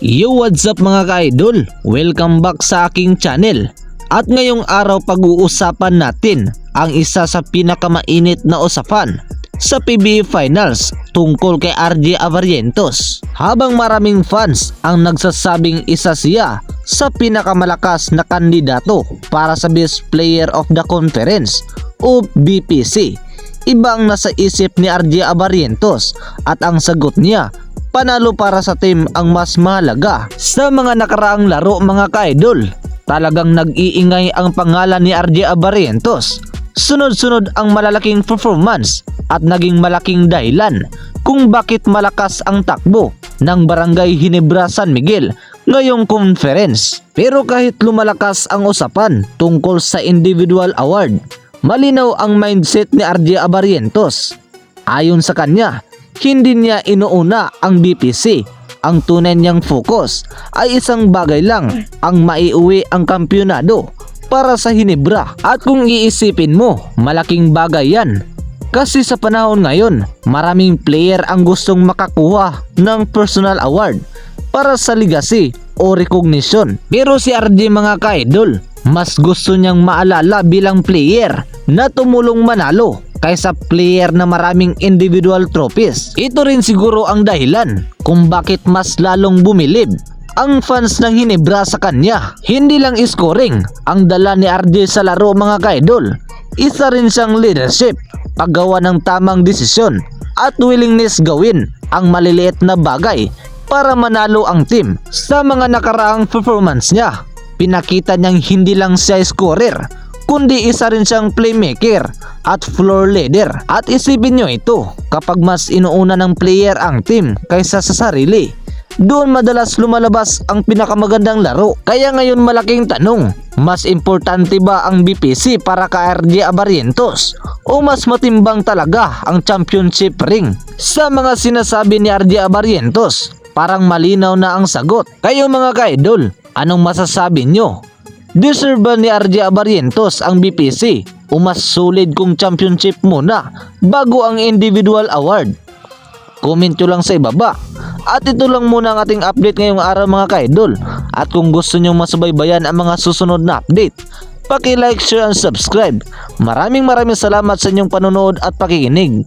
Yo, what's up mga ka-idol? Welcome back sa aking channel. At ngayong araw pag-uusapan natin ang isa sa pinakamainit na usapan sa PBA Finals tungkol kay RJ Abarrientos. Habang maraming fans ang nagsasabing isa siya sa pinakamalakas na kandidato para sa Best Player of the Conference o BPC, iba ang nasa isip ni RJ Abarrientos at ang sagot niya, panalo para sa team ang mas mahalaga. Sa mga nakaraang laro mga ka-idol, talagang nag-iingay ang pangalan ni RJ Abarrientos. Sunod-sunod ang malalaking performance at naging malaking dahilan kung bakit malakas ang takbo ng Barangay Ginebra San Miguel ngayong conference. Pero kahit lumalakas ang usapan tungkol sa individual award, malinaw ang mindset ni RJ Abarrientos. Ayon sa kanya, hindi niya inuuna ang BPC. Ang tunay niyang focus ay isang bagay lang, ang maiuwi ang kampyonado para sa Ginebra. At kung iisipin mo, malaking bagay yan. Kasi sa panahon ngayon, maraming player ang gustong makakuha ng personal award para sa legacy o recognition. Pero si RJ mga ka-idol, mas gusto niyang maalala bilang player na tumulong manalo kaysa player na maraming individual trophies. Ito rin siguro ang dahilan kung bakit mas lalong bumilib ang fans ng Ginebra sa kanya. Hindi lang scoring ang dala ni RJ sa laro mga ka-idol, isa rin siyang leadership, paggawa ng tamang desisyon at willingness gawin ang maliliit na bagay para manalo ang team. Sa mga nakaraang performance niya, pinakita niyang hindi lang siya scorer, kundi isa rin siyang playmaker at floor leader. At isipin nyo ito, kapag mas inuuna ng player ang team kaysa sa sarili, doon madalas lumalabas ang pinakamagandang laro. Kaya ngayon malaking tanong, mas importante ba ang BPC para kay RJ Abarrientos o mas matimbang talaga ang championship ring? Sa mga sinasabi ni RJ Abarrientos, parang malinaw na ang sagot. Kayo mga ka-idol, anong masasabi nyo? Deserve ba ni RJ Abarrientos ang BPC o mas solid kung championship muna bago ang individual award? Comment nyo lang sa ibaba. At ito lang muna ang ating update ngayong araw mga ka-idol. At kung gusto nyo masubaybayan ang mga susunod na update, paki-like, share, and subscribe. Maraming salamat sa inyong panonood at pakikinig.